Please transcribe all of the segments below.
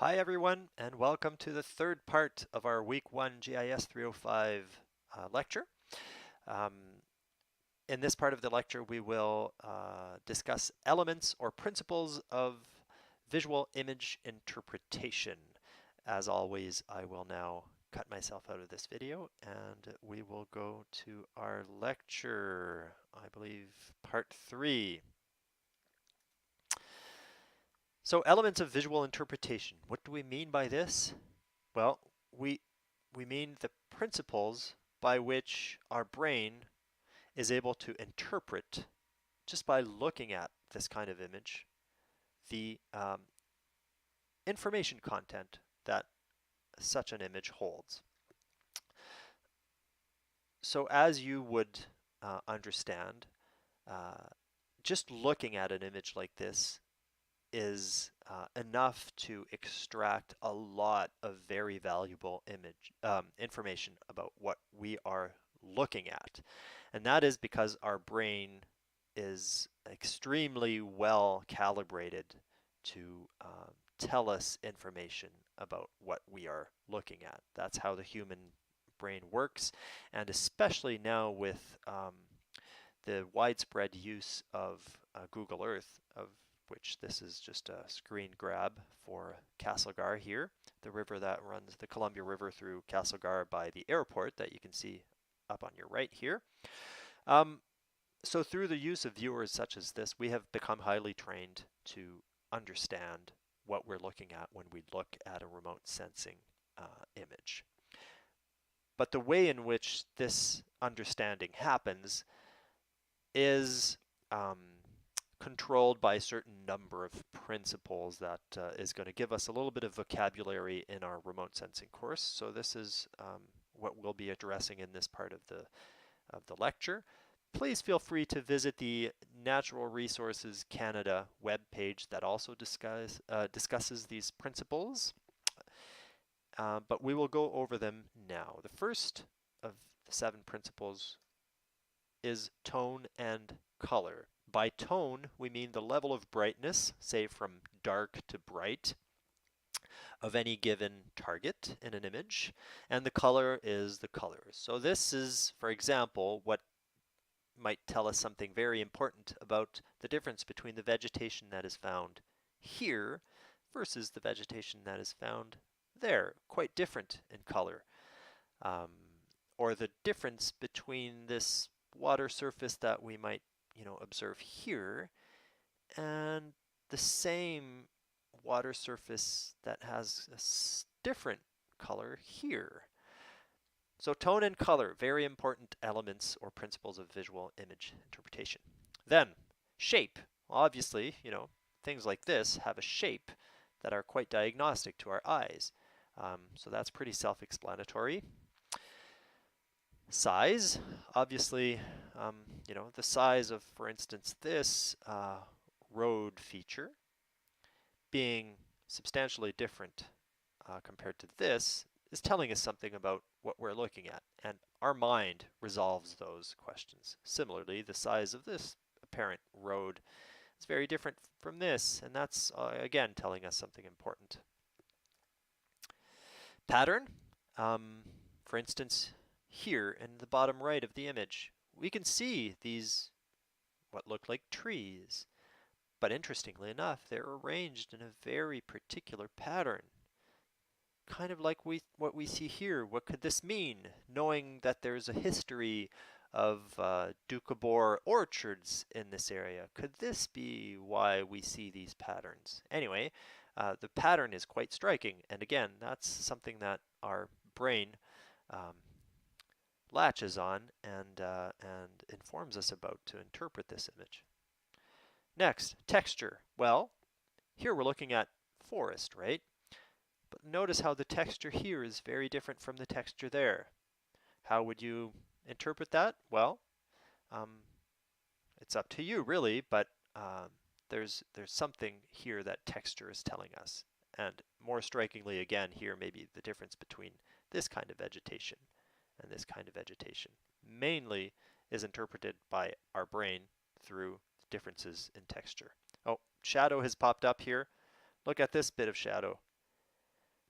Hi everyone, and welcome to the third part of our Week 1 GIS 305 lecture. Um, in this part of the lecture, we will discuss elements or principles of visual image interpretation. As always, I will now cut myself out of this video and we will go to our lecture, I believe part 3. So elements of visual interpretation. What do we mean by this? Well, we mean the principles by which our brain is able to interpret, just by looking at this kind of image, the information content that such an image holds. So as you would understand, just looking at an image like this is enough to extract a lot of very valuable information about what we are looking at. And that is because our brain is extremely well calibrated to tell us information about what we are looking at. That's how the human brain works, and especially now with the widespread use of Google Earth, of which this is just a screen grab for Castlegar here, the river that runs the Columbia River through Castlegar by the airport that you can see up on your right here. So through the use of viewers such as this, we have become highly trained to understand what we're looking at when we look at a remote sensing image. But the way in which this understanding happens is controlled by a certain number of principles that is going to give us a little bit of vocabulary in our remote sensing course. So this is what we'll be addressing in this part of the lecture. Please feel free to visit the Natural Resources Canada webpage that also discusses these principles. But we will go over them now. The first of the 7 principles is tone and color. By tone, we mean the level of brightness, say from dark to bright, of any given target in an image, and the color is the color. So this is, for example, what might tell us something very important about the difference between the vegetation that is found here versus the vegetation that is found there. Quite different in color. Or the difference between this water surface that we might, observe here and the same water surface that has a different color here. So tone and color, very important elements or principles of visual image interpretation. Then shape. Obviously, things like this have a shape that are quite diagnostic to our eyes. So that's pretty self-explanatory. Size, obviously, the size of, for instance, this road feature being substantially different compared to this is telling us something about what we're looking at, and our mind resolves those questions. Similarly, the size of this apparent road is very different from this, and that's again telling us something important. Pattern, for instance, here in the bottom right of the image, we can see these what look like trees, but interestingly enough, they're arranged in a very particular pattern. Kind of like what we see here. What could this mean? Knowing that there's a history of Doukhobor orchards in this area, could this be why we see these patterns? Anyway, the pattern is quite striking, and again, that's something that our brain latches on and informs us about to interpret this image. Next, texture. Well, here we're looking at forest, right? But notice how the texture here is very different from the texture there. How would you interpret that? Well, it's up to you really, but there's something here that texture is telling us. And more strikingly again here, maybe the difference between this kind of vegetation and this kind of vegetation mainly is interpreted by our brain through differences in texture. Oh, shadow has popped up here. Look at this bit of shadow.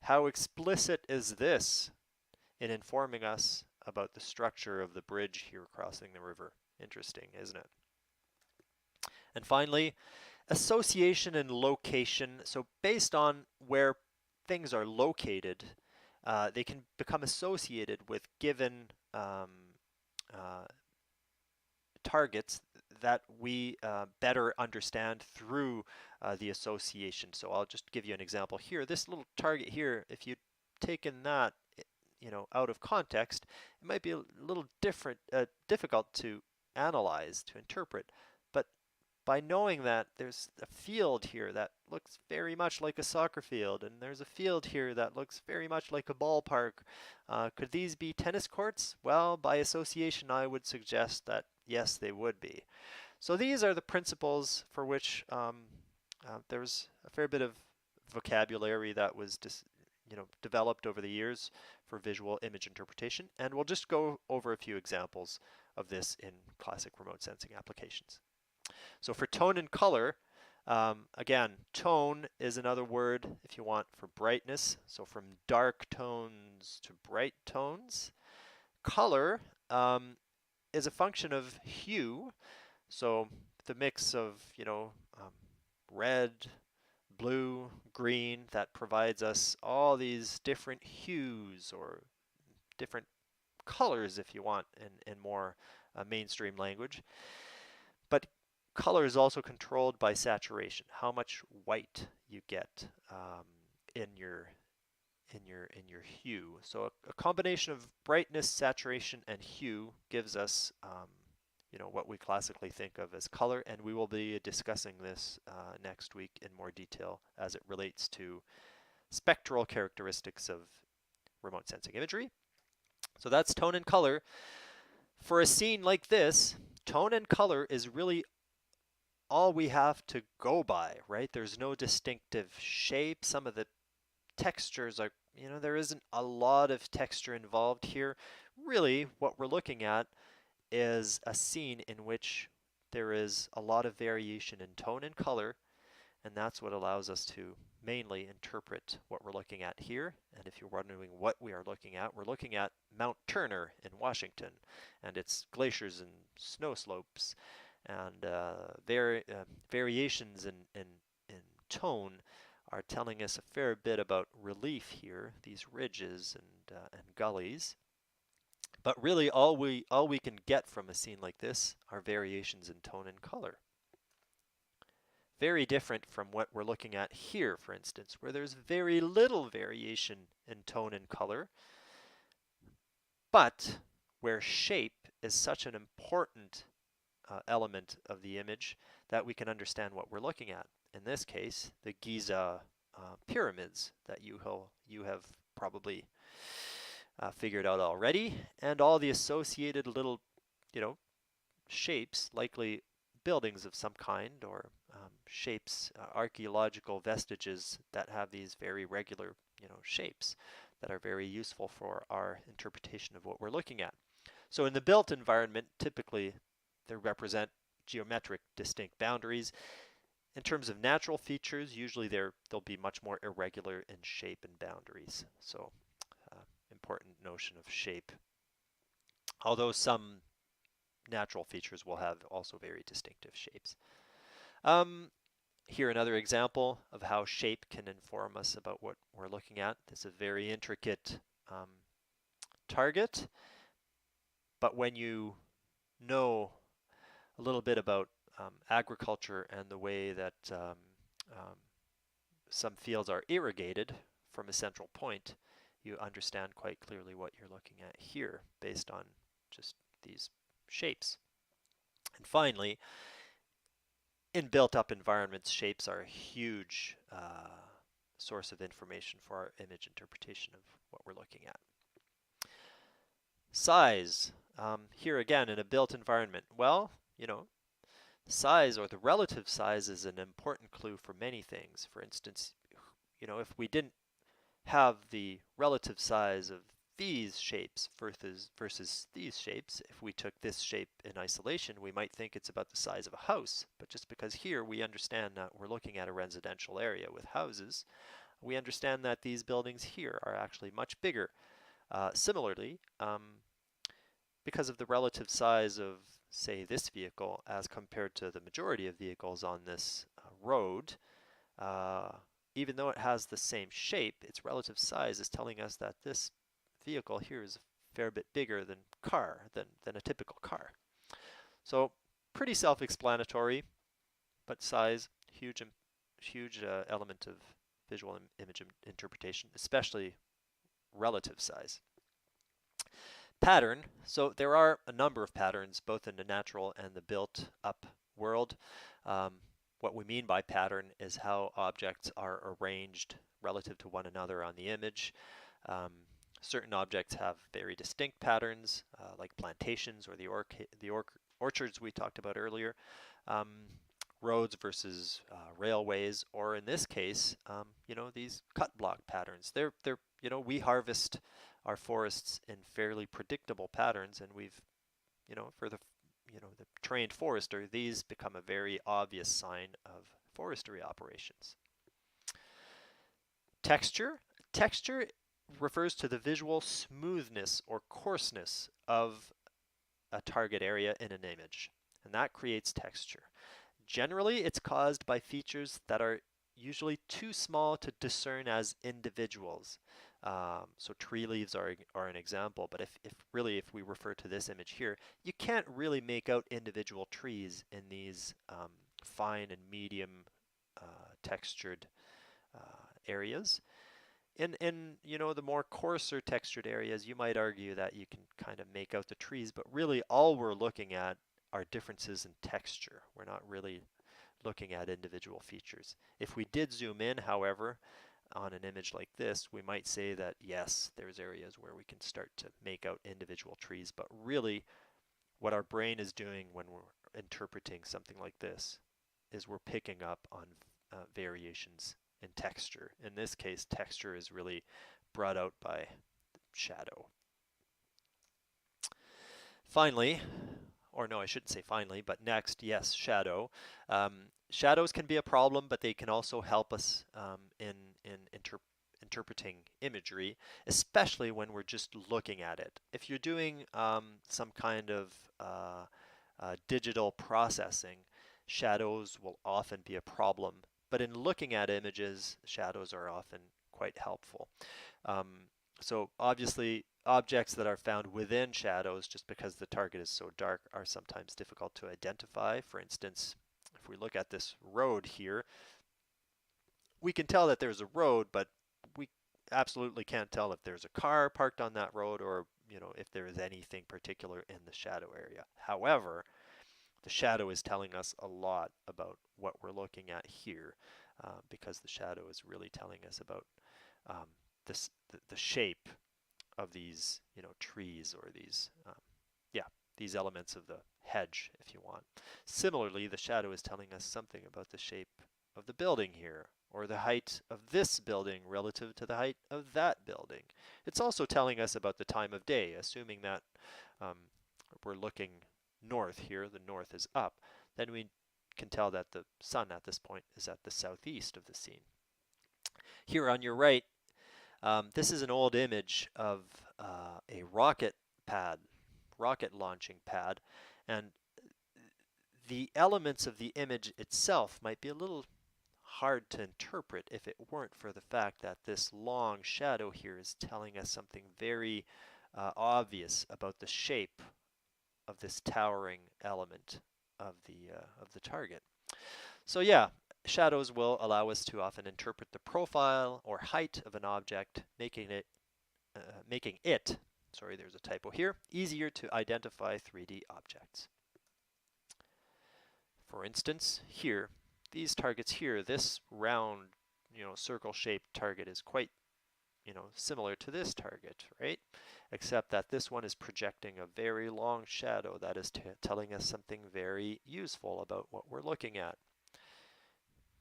How explicit is this in informing us about the structure of the bridge here crossing the river? Interesting, isn't it? And finally, association and location. So based on where things are located, they can become associated with given uh, targets that we better understand through the association. So I'll just give you an example here. This little target here, if you'd taken that, out of context, it might be a little difficult to analyze, to interpret. But by knowing that there's a field here that looks very much like a soccer field, and there's a field here that looks very much like a ballpark, could these be tennis courts? Well, by association, I would suggest that yes, they would be. So these are the principles for which there's a fair bit of vocabulary that was developed over the years for visual image interpretation, and we'll just go over a few examples of this in classic remote sensing applications. So for tone and color, again, tone is another word, if you want, for brightness. So from dark tones to bright tones. Color is a function of hue. So the mix of, red, blue, green, that provides us all these different hues or different colors, if you want, in more mainstream language. But color is also controlled by saturation, how much white you get in your hue. So a combination of brightness, saturation, and hue gives us what we classically think of as color, and we will be discussing this next week in more detail as it relates to spectral characteristics of remote sensing imagery. So that's tone and color. For a scene like this, tone and color is really all we have to go by, right? There's no distinctive shape. Some of the textures are, there isn't a lot of texture involved here. Really, what we're looking at is a scene in which there is a lot of variation in tone and color, and that's what allows us to mainly interpret what we're looking at here. And if you're wondering what we are looking at, we're looking at Mount Turner in Washington and its glaciers and snow slopes, and variations in tone are telling us a fair bit about relief here, these ridges and gullies. But really, all we can get from a scene like this are variations in tone and color. Very different from what we're looking at here, for instance, where there's very little variation in tone and color, but where shape is such an important element of the image that we can understand what we're looking at. In this case, the Giza pyramids that you have probably figured out already, and all the associated little, shapes, likely buildings of some kind, or shapes, archaeological vestiges that have these very regular, shapes that are very useful for our interpretation of what we're looking at. So in the built environment, typically they represent geometric distinct boundaries. In terms of natural features, usually they'll be much more irregular in shape and boundaries. So important notion of shape. Although some natural features will have also very distinctive shapes. Here another example of how shape can inform us about what we're looking at. This is a very intricate target, but when you know a little bit about agriculture and the way that some fields are irrigated from a central point, you understand quite clearly what you're looking at here based on just these shapes. And finally, in built-up environments, shapes are a huge source of information for our image interpretation of what we're looking at. Size. Here again, in a built environment, well, size or the relative size is an important clue for many things. For instance, if we didn't have the relative size of these shapes versus these shapes, if we took this shape in isolation, we might think it's about the size of a house. But just because here we understand that we're looking at a residential area with houses, we understand that these buildings here are actually much bigger. Similarly, because of the relative size of, say, this vehicle as compared to the majority of vehicles on this road, uh, even though it has the same shape, its relative size is telling us that this vehicle here is a fair bit bigger than a typical car. So pretty self-explanatory, but size, huge element of visual image interpretation, especially relative size. Pattern. So there are a number of patterns, both in the natural and the built-up world. Um, what we mean by pattern is how objects are arranged relative to one another on the image. Um, certain objects have very distinct patterns, like plantations or the orchards we talked about earlier. Um, roads versus railways, or in this case, these cut block patterns. We harvest our forests in fairly predictable patterns, and for the trained forester, these become a very obvious sign of forestry operations. Texture. Texture refers to the visual smoothness or coarseness of a target area in an image, and that creates texture. Generally, it's caused by features that are usually too small to discern as individuals. So tree leaves are an example, but if we refer to this image here, you can't really make out individual trees in these fine and medium textured areas. In the more coarser textured areas, you might argue that you can kind of make out the trees, but really all we're looking at are differences in texture. We're not really looking at individual features. If we did zoom in, however, on an image like this, we might say that yes, there's areas where we can start to make out individual trees, but really what our brain is doing when we're interpreting something like this is we're picking up on variations in texture. In this case, texture is really brought out by shadow. Finally, or no, I shouldn't say finally, but next, yes, shadow. Shadows can be a problem, but they can also help us in interpreting imagery, especially when we're just looking at it. If you're doing some kind of digital processing, shadows will often be a problem. But in looking at images, shadows are often quite helpful. So obviously, objects that are found within shadows, just because the target is so dark, are sometimes difficult to identify. For instance, if we look at this road here, we can tell that there's a road, but we absolutely can't tell if there's a car parked on that road or if there is anything particular in the shadow area. However, the shadow is telling us a lot about what we're looking at here, because the shadow is really telling us about the shape of these trees, or these elements of the hedge, if you want. Similarly, the shadow is telling us something about the shape of the building here, or the height of this building relative to the height of that building. It's also telling us about the time of day, assuming that we're looking north here, the north is up, then we can tell that the sun at this point is at the southeast of the scene. Here on your right, this is an old image of a rocket launching pad, and the elements of the image itself might be a little hard to interpret if it weren't for the fact that this long shadow here is telling us something very obvious about the shape of this towering element of the target. So yeah, shadows will allow us to often interpret the profile or height of an object, making it, sorry, there's a typo here, easier to identify 3D objects. For instance, here, these targets here, this round, circle-shaped target is quite, similar to this target, right? Except that this one is projecting a very long shadow that is telling us something very useful about what we're looking at.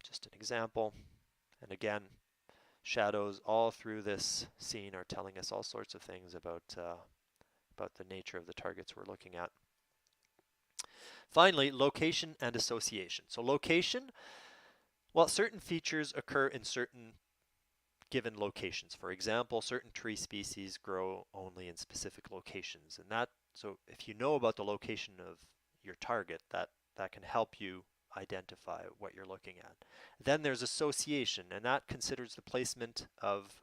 Just an example. And again, shadows all through this scene are telling us all sorts of things about the nature of the targets we're looking at. Finally, location and association. So location, well, certain features occur in certain given locations. For example, certain tree species grow only in specific locations, and so if you know about the location of your target, that can help you identify what you're looking at. Then there's association, and that considers the placement of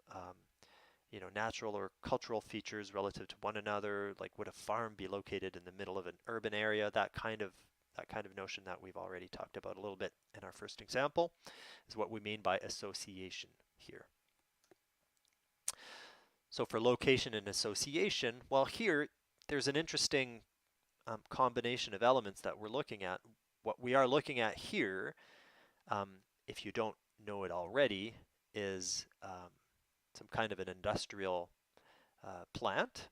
natural or cultural features relative to one another. Like, would a farm be located in the middle of an urban area? That kind of notion that we've already talked about a little bit in our first example is what we mean by association here. So for location and association, well, here there's an interesting combination of elements that we're looking at. What we are looking at here, if you don't know it already, is some kind of an industrial plant.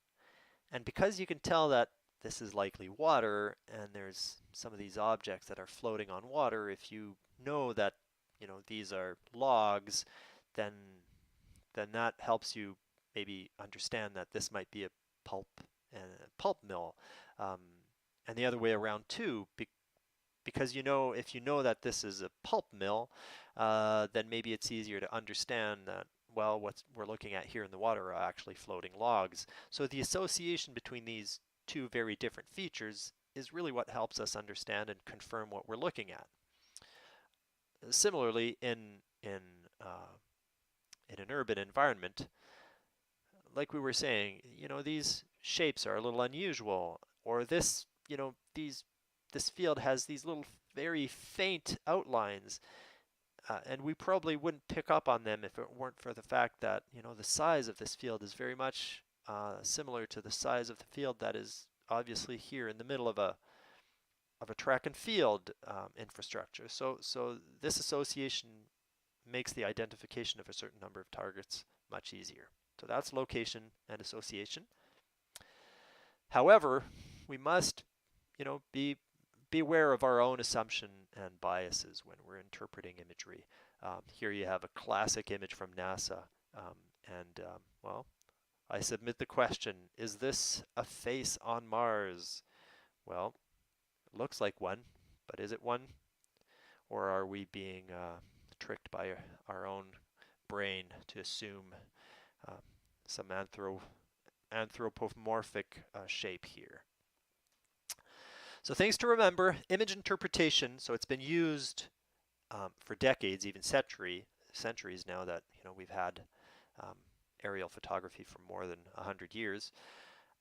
And because you can tell that this is likely water and there's some of these objects that are floating on water, if you know that these are logs, then that helps you maybe understand that this might be a pulp mill. Um, and the other way around too, because if you know that this is a pulp mill, then maybe it's easier to understand that, well, what we're looking at here in the water are actually floating logs. So the association between these two very different features is really what helps us understand and confirm what we're looking at. Similarly, in an urban environment, like we were saying, these shapes are a little unusual, or this field has these little very faint outlines, and we probably wouldn't pick up on them if it weren't for the fact that the size of this field is very much similar to the size of the field that is obviously here in the middle of a track and field infrastructure. So this association makes the identification of a certain number of targets much easier. So that's location and association. However, we must, be aware of our own assumption and biases when we're interpreting imagery. Here you have a classic image from NASA, well, I submit the question: is this a face on Mars? Well, it looks like one, but is it one, or are we being tricked by our own brain to assume some anthropomorphic shape here? So things to remember: image interpretation. So it's been used for decades, even centuries now that we've had aerial photography for more than 100 years.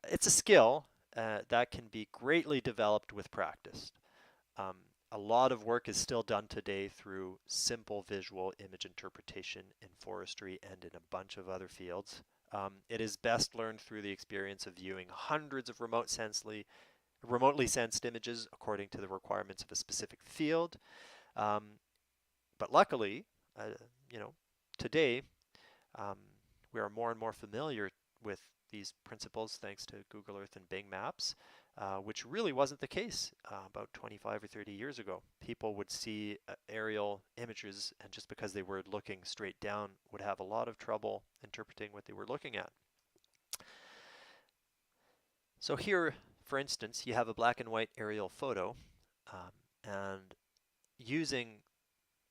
It's a skill that can be greatly developed with practice. A lot of work is still done today through simple visual image interpretation in forestry and in a bunch of other fields. It is best learned through the experience of viewing hundreds of remotely sensed images according to the requirements of a specific field. But luckily, today, we are more and more familiar with these principles thanks to Google Earth and Bing Maps, which really wasn't the case about 25 or 30 years ago. People would see aerial images, and just because they were looking straight down, would have a lot of trouble interpreting what they were looking at. So here, for instance, you have a black and white aerial photo, and using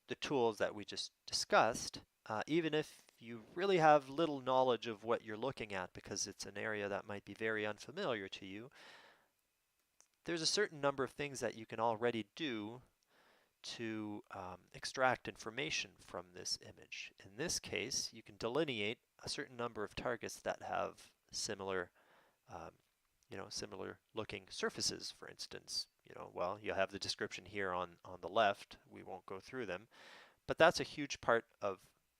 the tools that we just discussed, even if you really have little knowledge of what you're looking at because it's an area that might be very unfamiliar to you, there's a certain number of things that you can already do to extract information from this image. In this case, you can delineate a certain number of targets that have similar similar looking surfaces, for instance. Well, you have the description here on the left. We won't go through them, but that's a huge part of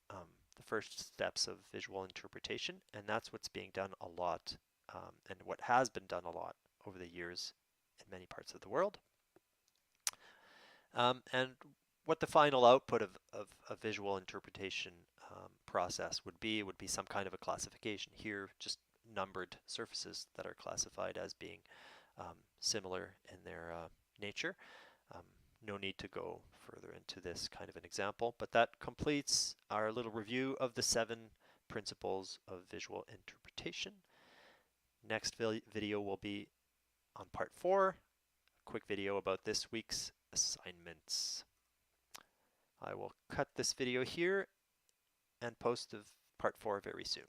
the first steps of visual interpretation, and that's what's being done a lot, and what has been done a lot over the years in many parts of the world. And what the final output of a visual interpretation process would be some kind of a classification. Here, just numbered surfaces that are classified as being similar in their nature. No need to go further into this kind of an example, but that completes our little review of the 7 principles of visual interpretation. Next video will be on part 4, a quick video about this week's assignments. I will cut this video here and post part 4 very soon.